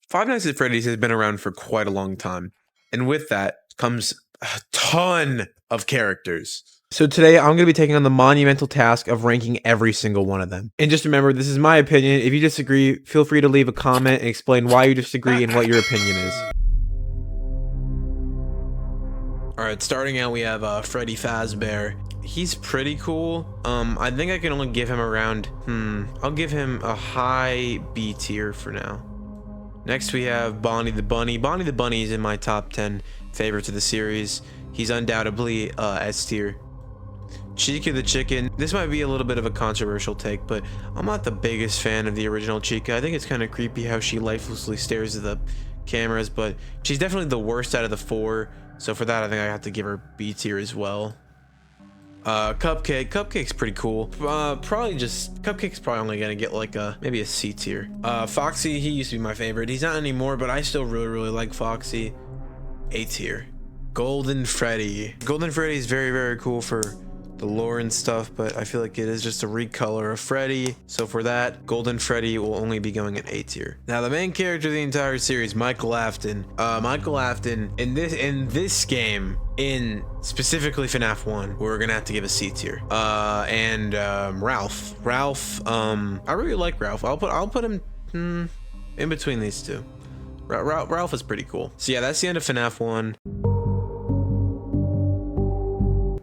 Five Nights at Freddy's has been around for quite a long time, and with that comes a ton of characters. So today I'm going to be taking on the monumental task of ranking every single one of them. And just remember, this is my opinion. If you disagree, feel free to leave a comment and explain why you disagree and what your opinion is. Alright, starting out we have Freddy Fazbear. He's pretty cool. I think I can only give him around, I'll give him a high B tier for now. Next we have Bonnie the Bunny. Bonnie the Bunny is in my top 10 favorites of the series. He's undoubtedly S tier. Chica the Chicken. This might be a little bit of a controversial take, but I'm not the biggest fan of the original Chica. I think it's kind of creepy how she lifelessly stares at the cameras, but she's definitely the worst out of the four. So for that, I think I have to give her B tier as well. Cupcake's pretty cool. Cupcake's probably only gonna get like maybe a C tier. Foxy, he used to be my favorite. He's not anymore, but I still really like Foxy. A tier. Golden Freddy. Golden Freddy is very cool for the lore and stuff, but I feel like it is just a recolor of Freddy. So for that, Golden Freddy will only be going at A tier. Now the main character of the entire series, Michael Afton. Michael Afton in this game, in specifically FNAF 1, we're gonna have to give a C tier. And Ralph. I really like Ralph. I'll put him in between these two. Ralph is pretty cool. So yeah, that's the end of FNAF 1.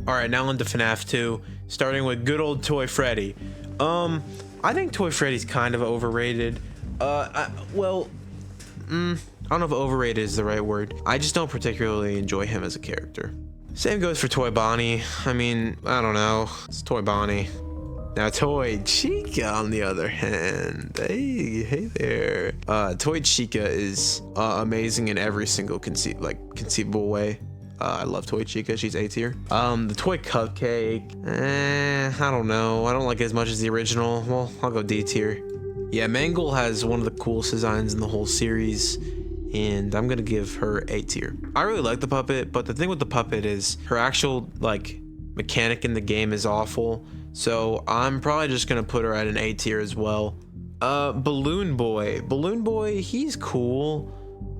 Alright, now into FNAF 2, starting with good old Toy Freddy. I think Toy Freddy's kind of overrated. I don't know if overrated is the right word. I just don't particularly enjoy him as a character. Same goes for Toy Bonnie. I mean, I don't know. It's Toy Bonnie. Now Toy Chica, on the other hand, hey there. Toy Chica is amazing in every single conceivable way. I love Toy Chica, she's A tier. The Toy Cupcake, I don't know. I don't like it as much as the original. Well, I'll go D tier. Yeah, Mangle has one of the coolest designs in the whole series, and I'm gonna give her A tier. I really like the puppet, but the thing with the puppet is her actual mechanic in the game is awful. So I'm probably just gonna put her at an A tier as well. Balloon Boy, he's cool.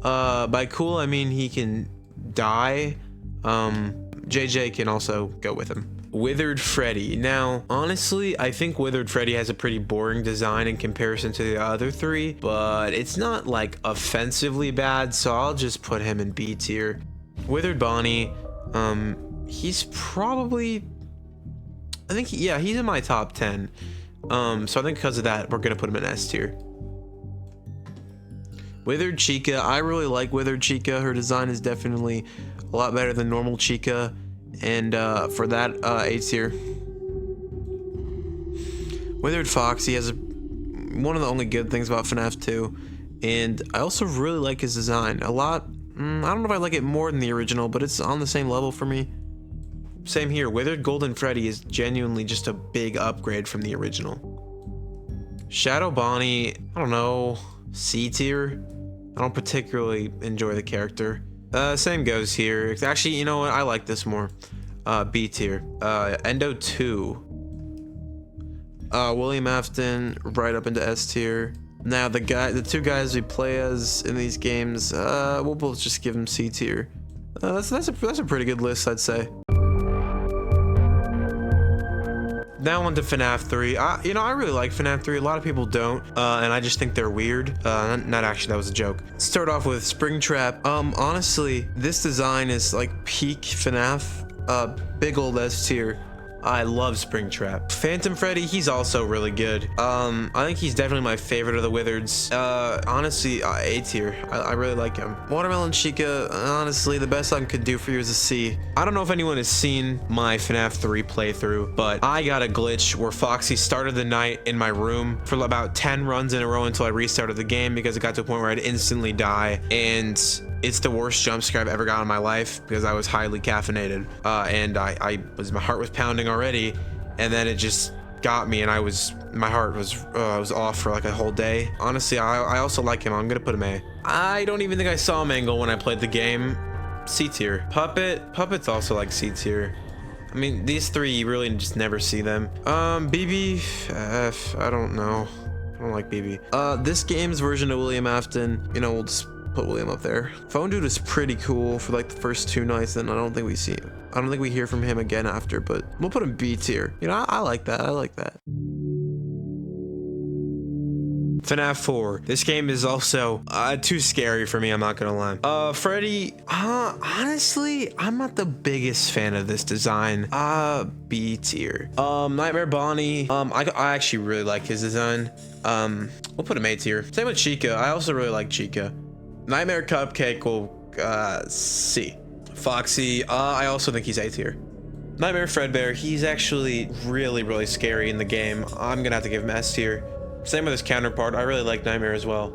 By cool I mean he can die. JJ can also go with him. Withered Freddy. Now, honestly, I think Withered Freddy has a pretty boring design in comparison to the other three, but it's not like offensively bad, so I'll just put him in B tier. Withered Bonnie, he's probably, he's in my top 10. So I think because of that, we're gonna put him in S tier. Withered Chica, I really like Withered Chica. Her design is definitely a lot better than normal Chica, and for that, A tier. Withered Foxy has one of the only good things about FNAF 2, and I also really like his design a lot. I don't know if I like it more than the original, but it's on the same level for me. Same here. Withered Golden Freddy is genuinely just a big upgrade from the original. Shadow Bonnie, I don't know, C tier. I don't particularly enjoy the character. Same goes here. Actually, you know what? I like this more. B tier. Endo 2. William Afton right up into S tier. Now the two guys we play as in these games, we'll both just give them C tier. That's a pretty good list, I'd say. Now on to FNAF 3. I really like FNAF 3. A lot of people don't, and I just think they're weird. Not actually, that was a joke. Let's start off with Springtrap. Honestly, this design is like peak FNAF. Big old S tier. I love Springtrap. Phantom Freddy, he's also really good. I think he's definitely my favorite of the Wizards. Honestly, A tier. I really like him. Watermelon Chica, honestly, the best I could do for you is a C. I don't know if anyone has seen my FNAF 3 playthrough, but I got a glitch where Foxy started the night in my room for about 10 runs in a row until I restarted the game because it got to a point where I'd instantly die, and it's the worst jump scare I've ever got in my life because I was highly caffeinated, and my heart was pounding already, and then it just got me, and my heart was off for like a whole day. Honestly, I also like him. I'm gonna put him A. I don't even think I saw Mangle when I played the game. C tier. Puppet's also like C tier. I mean, these three, you really just never see them. BB, F, I don't know don't like BB. This game's version of William Afton, you know, we'll just put William up there. Phone Dude is pretty cool for like the first 2 nights, then I don't think we hear from him again after, but we'll put him B tier. You know, I like that. I like that. FNAF 4. This game is also too scary for me, I'm not gonna lie. Freddy, honestly, I'm not the biggest fan of this design. B tier. Nightmare Bonnie, I actually really like his design. We'll put him A tier. Same with Chica. I also really like Chica. Nightmare Cupcake will C. Foxy, I also think he's A tier. Nightmare Fredbear, he's actually really scary in the game. I'm gonna have to give him S tier. Same with his counterpart. I really like Nightmare as well.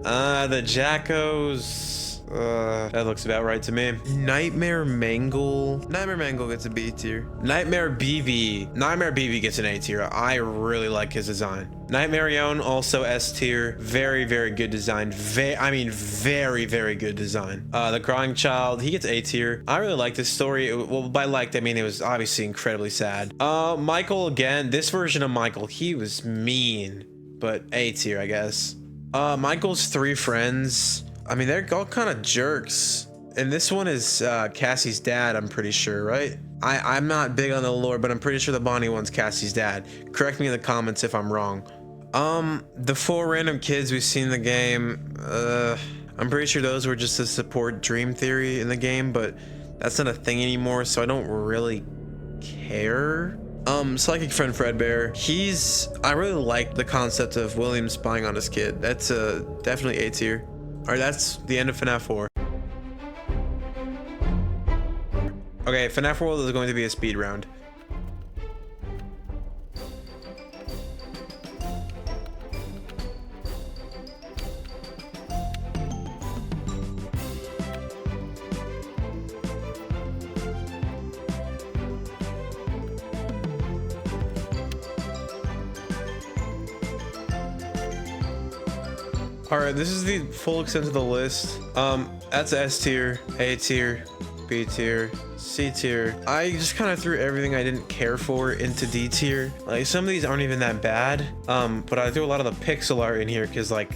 The Jackos. That looks about right to me. Nightmare Mangle. Nightmare Mangle gets a B tier. Nightmare BB. Nightmare BB gets an A tier. I really like his design. Nightmare Yon also S tier. Very good design. Very good design. The Crying Child, he gets A tier. I really like this story. Well, by liked, I mean it was obviously incredibly sad. Michael again. This version of Michael, he was mean, but A tier, I guess. Michael's 3 friends. I mean, they're all kind of jerks. And this one is Cassie's dad, I'm pretty sure, right? I'm not big on the lore, but I'm pretty sure the Bonnie one's Cassie's dad. Correct me in the comments if I'm wrong. The 4 random kids we've seen in the game, I'm pretty sure those were just to support Dream Theory in the game, but that's not a thing anymore, so I don't really care. Psychic Friend Fredbear, I really like the concept of William spying on his kid. That's definitely A tier. All right, that's the end of FNAF 4. Okay, FNAF World is going to be a speed round. All right, this is the full extent of the list. That's S tier, A tier, B tier, C tier. I just kind of threw everything I didn't care for into D tier. Like, some of these aren't even that bad, but I threw a lot of the pixel art in here because, like,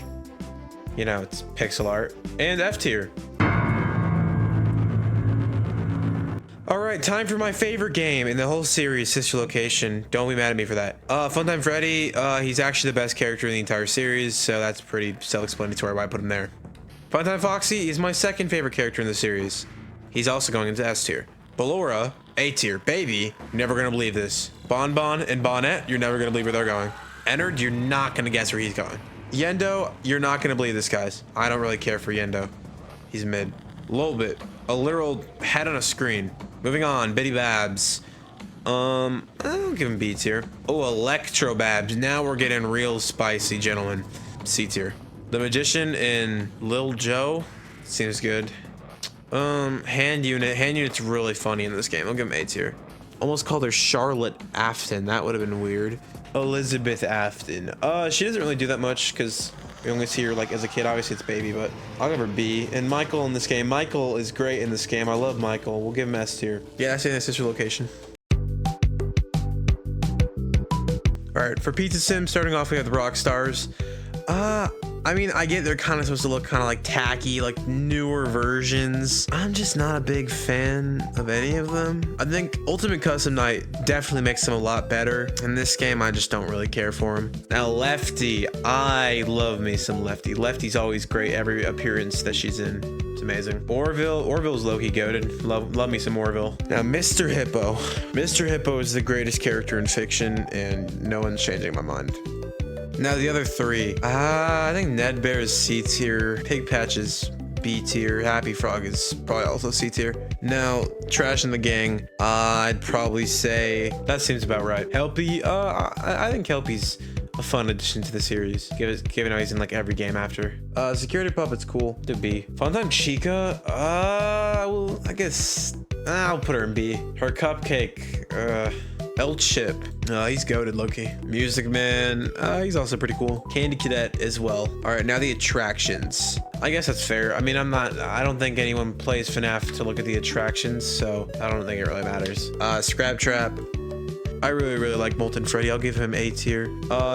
you know, it's pixel art. And F tier. All right, time for my favorite game in the whole series, Sister Location. Don't be mad at me for that. Funtime Freddy, he's actually the best character in the entire series, so that's pretty self-explanatory why I put him there. Funtime Foxy is my second favorite character in the series. He's also going into S tier. Ballora, A tier. Baby, you're never gonna believe this. Bonbon and Bonnet, you're never gonna believe where they're going. Ennard, you're not gonna guess where he's going. Yendo, you're not gonna believe this, guys. I don't really care for Yendo. He's mid. Lolbit, a literal head on a screen. Moving on, Bitty Babs. I'll give him B tier. Oh, Electro Babs. Now we're getting real spicy, gentlemen. C tier. The Magician in Lil Joe seems good. Hand Unit. Hand Unit's really funny in this game. I'll give him A tier. Almost called her Charlotte Afton. That would have been weird. Elizabeth Afton. She doesn't really do that much because we only see her like as a kid. Obviously it's Baby, but I'll give her B. And Michael in this game. Michael is great in this game. I love Michael. We'll give him S tier. Yeah, I say that's Sister Location. All right, for Pizza Sim, starting off we have the Rock Stars. I mean, I get they're kind of supposed to look kind of like tacky, like newer versions. I'm just not a big fan of any of them. I think Ultimate Custom Night definitely makes them a lot better. In this game, I just don't really care for him. Now, Lefty. I love me some Lefty. Lefty's always great every appearance that she's in. It's amazing. Orville's low-key goated. Love me some Orville. Now, Mr. Hippo. Mr. Hippo is the greatest character in fiction, and no one's changing my mind. Now the other 3, I think Ned Bear is C tier, Pig Patch is B tier, Happy Frog is probably also C tier. Now Trash in the Gang, I'd probably say that seems about right. Helpy, I think Helpy's a fun addition to the series, given how he's in like every game after. Security Puppet's cool, to B. Funtime Chica, well, I guess I'll put her in B. Her Cupcake, El Chip, he's goated low-key. Music Man, he's also pretty cool. Candy Cadet as well. All right, now the attractions. I guess that's fair. I mean, I don't think anyone plays FNAF to look at the attractions, so I don't think it really matters. Scrap Trap. I really like Molten Freddy. I'll give him A tier.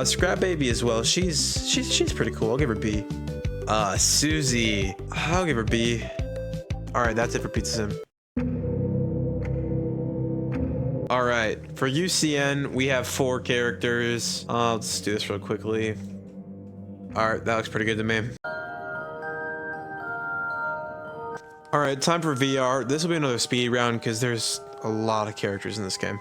Scrap Baby as well. She's pretty cool. I'll give her B. Susie. I'll give her B. All right, that's it for Pizza Sim. All right, for UCN, we have 4 characters. Let's do this real quickly. All right, that looks pretty good to me. All right, time for VR. This will be another speed round because there's a lot of characters in this game.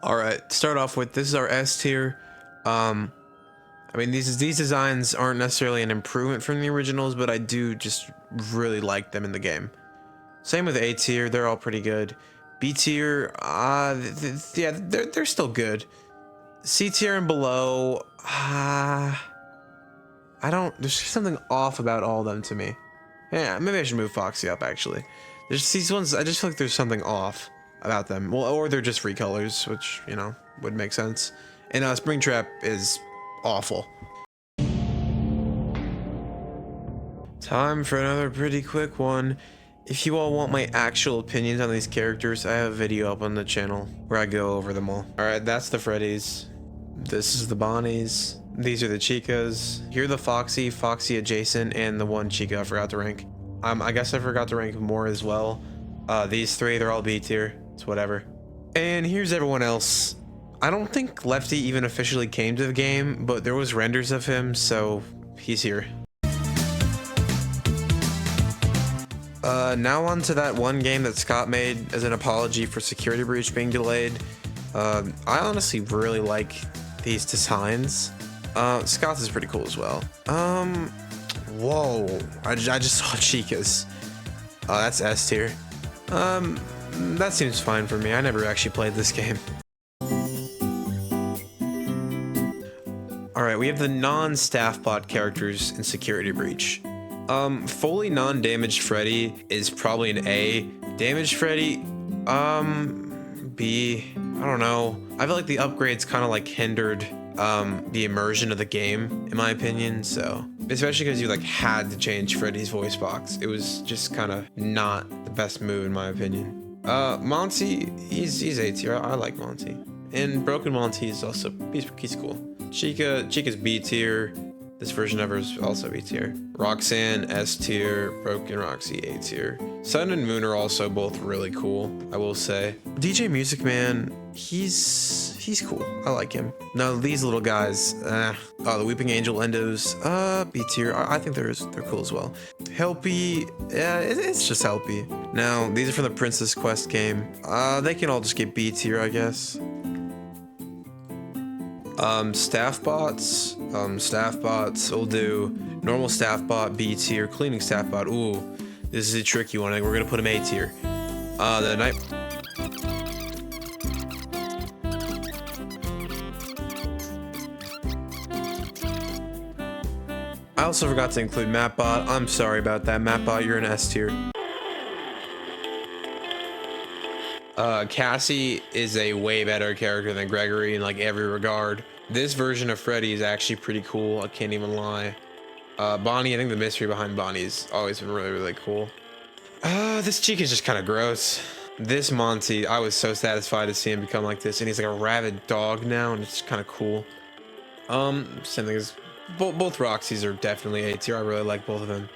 All right, start off with, this is our S tier. I mean, these designs aren't necessarily an improvement from the originals, but I do just really like them in the game. Same with A tier, they're all pretty good. B tier, yeah, they're still good. C tier and below, there's just something off about all of them to me. Yeah, maybe I should move Foxy up actually. There's these ones, I just feel like there's something off about them. Well, or they're just recolors, which, you know, would make sense. And Springtrap is awful. Time for another pretty quick one. If you all want my actual opinions on these characters, I have a video up on the channel where I go over them all. Alright, that's the Freddys. This is the Bonnies. These are the Chicas. Here are the Foxy, Foxy adjacent, and the one Chica I forgot to rank. I guess I forgot to rank more as well. These 3, they're all B tier. It's whatever. And here's everyone else. I don't think Lefty even officially came to the game, but there was renders of him, so he's here. Now on to that one game that Scott made as an apology for Security Breach being delayed. I honestly really like these designs. Scott's is pretty cool as well. Whoa, I just saw Chica's. That's S tier. That seems fine for me. I never actually played this game. Alright, we have the non-staff bot characters in Security Breach. Fully non-damaged Freddy is probably an A. Damaged Freddy, B. I don't know. I feel like the upgrades kind of like hindered the immersion of the game, in my opinion, so. Especially because you like had to change Freddy's voice box. It was just kind of not the best move, in my opinion. Monty, he's A tier. I like Monty. And Broken Monty is also, he's cool. Chica's B tier. This version of her is also B tier. Roxanne, S tier. Broken Roxy, A tier. Sun and Moon are also both really cool, I will say. DJ Music Man, he's cool. I like him. Now these little guys, the Weeping Angel Endos, B tier. I think they're cool as well. Helpy, yeah, it's just Helpy. Now these are from the Princess Quest game. They can all just get B tier, I guess. Staff bots will do. Normal staff bot, B tier. Cleaning staff bot, ooh, this is a tricky one. We're gonna put him A tier. The night. I also forgot to include Mapbot. I'm sorry about that, Mapbot. You're an S tier. Cassie is a way better character than Gregory in like every regard. This version of Freddy is actually pretty cool. I can't even lie. Bonnie, I think the mystery behind Bonnie's always been really cool. This cheek is just kind of gross. This Monty, I was so satisfied to see him become like this, and he's like a rabid dog now, and it's kind of cool. Same thing as both Roxys are definitely A tier. I really like both of them.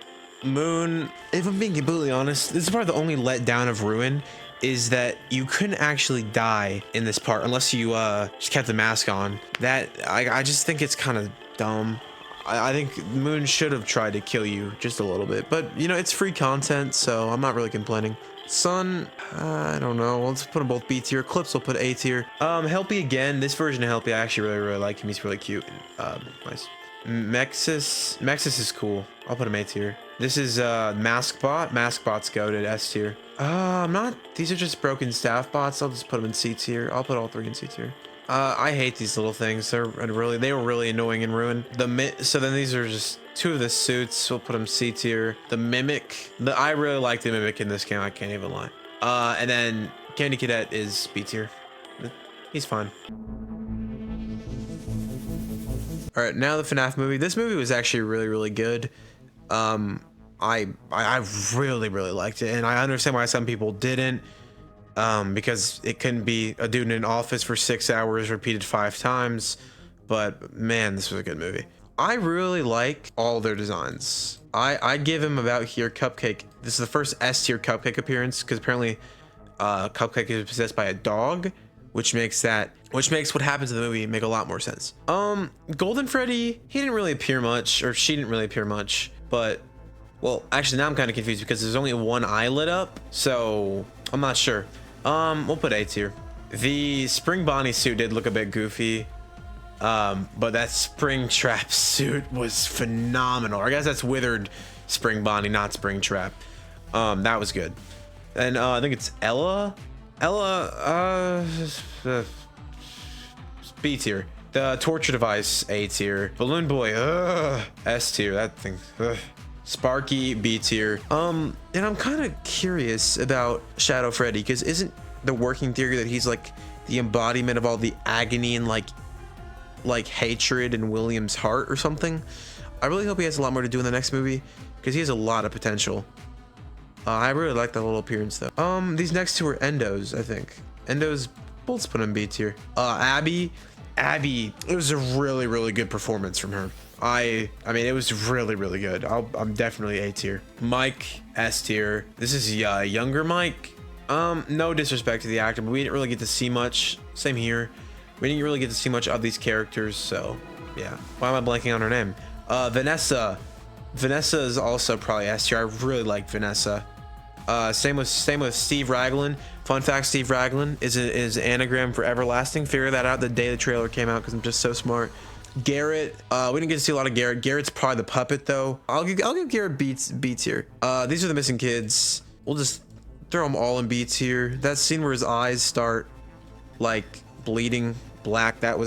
Moon, if I'm being completely honest, this is probably the only letdown of Ruin, is that you couldn't actually die in this part unless you just kept the mask on. That I just think it's kind of dumb. I think Moon should have tried to kill you just a little bit, but you know, it's free content, so I'm not really complaining. Sun, I don't know. Let's put them both B tier. Clips will put A tier. Helpy again. This version of Helpy, I actually really like him. He's really cute. Nice. Mexis is cool. I'll put him A tier. This is Maskbot. Maskbot's goated, S tier. I'm not. These are just broken staff bots. I'll just put them in C tier. I'll put all 3 in C tier. I hate these little things. They were really annoying in Ruin. So then these are just two of the suits. We'll put them C tier. The Mimic. I really like the Mimic in this game. I can't even lie. And then Candy Cadet is B tier. He's fine. All right, now the FNAF movie. This movie was actually really good. I really liked it, and I understand why some people didn't. Because it couldn't be a dude in an office for 6 hours repeated 5 times, but man, this was a good movie. I really like all their designs. I give him about here Cupcake. This is the first S tier Cupcake appearance, because apparently Cupcake is possessed by a dog, which makes what happens in the movie make a lot more sense. Golden Freddy, he didn't really appear much, or she didn't really appear much, but well, actually now I'm kind of confused because there's only one eye lit up, so I'm not sure. We'll put A tier. The Spring Bonnie suit did look a bit goofy, but that Spring Trap suit was phenomenal. I guess that's Withered Spring Bonnie, not Spring Trap. That was good. And I think it's Ella. B tier. The Torture Device, A tier. Balloon Boy, S tier. That thing, Sparky, B tier. And I'm kind of curious about Shadow Freddy, because isn't the working theory that he's like the embodiment of all the agony and like hatred in William's heart or something? I really hope he has a lot more to do in the next movie, because he has a lot of potential. I really like that little appearance though. These next two are Endos, I think. Endos, let's put him B tier. Abby, it was a really good performance from her. I mean, it was really good. I'm definitely A tier. Mike, S tier. This is younger Mike. No disrespect to the actor, but we didn't really get to see much. Same here. We didn't really get to see much of these characters, so yeah. Why am I blanking on her name? Vanessa. Vanessa is also probably S tier. I really like Vanessa. Same with Steve Raglan. Fun fact: Steve Raglan is an anagram for everlasting. Figure that out the day the trailer came out, because I'm just so smart. Garrett, we didn't get to see a lot of Garrett. Garrett's probably the puppet though. I'll give Garrett B tier. These are the missing kids. We'll just throw them all in B tier. That scene where his eyes start like bleeding black, that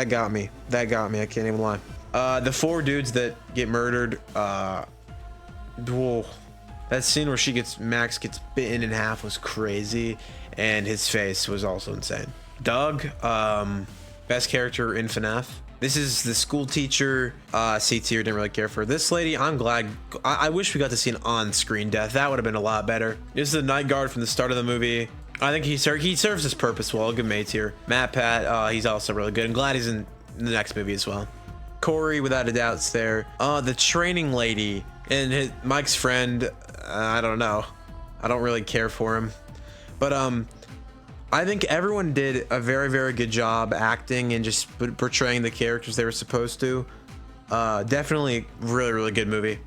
got me. I can't even lie. The 4 dudes that get murdered, whoa. That scene where Max gets bitten in half was crazy, and his face was also insane. Doug, best character in FNAF. This is the school teacher, C tier. Didn't really care for this lady. I'm glad. I wish we got to see an on-screen death. That would have been a lot better. This is the night guard from the start of the movie. I think he serves his purpose well. I'll give him A tier. Matt Pat, he's also really good. I'm glad he's in the next movie as well. Corey, without a doubt, is there. The training lady and Mike's friend. I don't know. I don't really care for him, but I think everyone did a very good job acting and just portraying the characters they were supposed to. Definitely really good movie.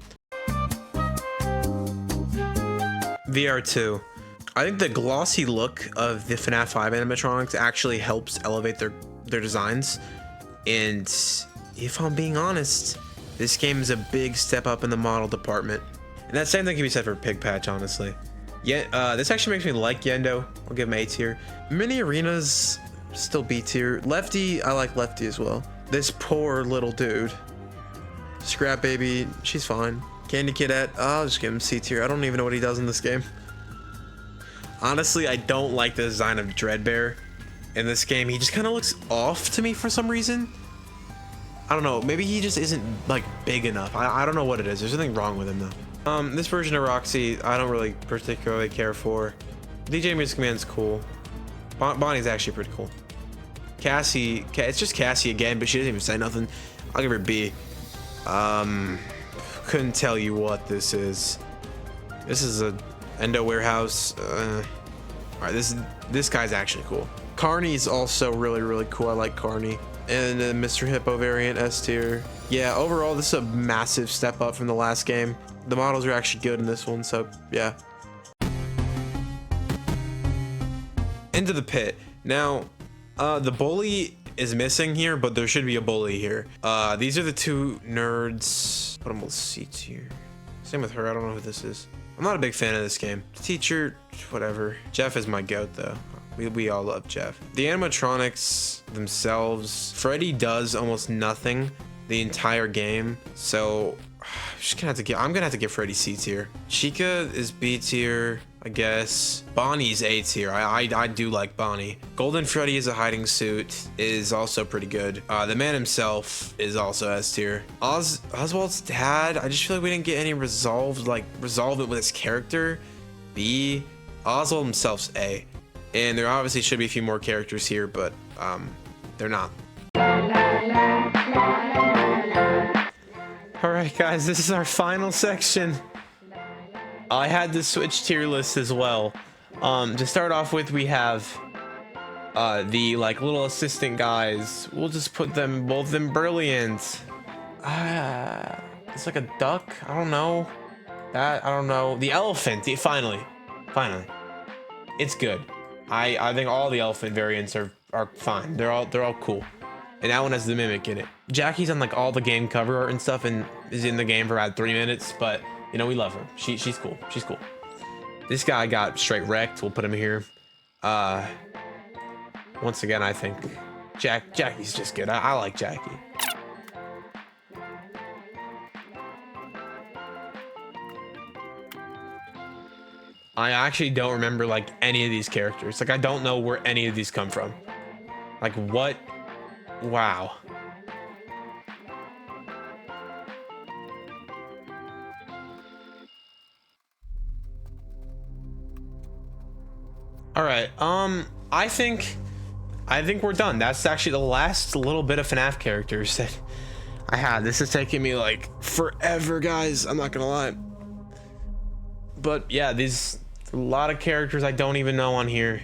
VR2. I think the glossy look of the FNAF 5 animatronics actually helps elevate their designs. And if I'm being honest, this game is a big step up in the model department. And that same thing can be said for Pig Patch, honestly. Yeah, this actually makes me like Yendo. I'll give him A tier. Mini Arenas, still B tier. Lefty, I like Lefty as well. This poor little dude. Scrap Baby, she's fine. Candy Cadet, I'll just give him C tier. I don't even know what he does in this game. Honestly, I don't like the design of Dreadbear in this game. He just kind of looks off to me for some reason. I don't know, maybe he just isn't like big enough. I don't know what it is. There's something wrong with him though. This version of Roxy, I don't really particularly care for. DJ Music Man's cool. Bonnie's actually pretty cool. Cassie, it's just Cassie again, but she doesn't even say nothing. I'll give her B. Couldn't tell you what this is. This is a Endo Warehouse. All right, this guy's actually cool. Carney's also really cool. I like Carney. And then Mr. Hippo variant, S tier. Yeah, overall, this is a massive step up from the last game. The models are actually good in this one, so yeah. Into the pit. Now, the bully is missing here, but there should be a bully here. These are the 2 nerds. Put them with C tier. Same with her. I don't know who this is. I'm not a big fan of this game. Teacher, whatever. Jeff is my goat, though. We all love Jeff. The animatronics themselves, Freddy does almost nothing the entire game, so I'm gonna have to give Freddy C tier. Chica is B tier, I guess. Bonnie's A tier. I do like Bonnie. Golden Freddy is a hiding suit is also pretty good. The man himself is also S tier. Oswald's dad, I just feel like we didn't get any resolve it with his character. B. Oswald himself's A. And there obviously should be a few more characters here, but they're not. Alright guys, this is our final section. I had to switch tier list as well. To start off with, we have the like little assistant guys. We'll just put them both in brilliant. It's like a duck. I don't know. I don't know. The elephant. Finally. It's good. I think all the elephant variants are fine. They're all cool. And that one has the mimic in it. Jackie's on like all the game cover art and stuff and is in the game for about 3 minutes, but you know, we love her. She's cool. She's cool. This guy got straight wrecked. We'll put him here. Once again, I think Jackie's just good. I like Jackie. I actually don't remember like any of these characters. Like I don't know where any of these come from. Like what? Wow. All right. I think we're done. That's actually the last little bit of FNAF characters that I had. This is taking me like forever, guys. I'm not gonna lie. But yeah, these a lot of characters I don't even know on here.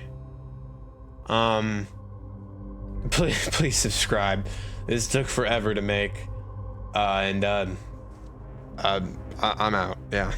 Please subscribe. This took forever to make. I'm out. Yeah.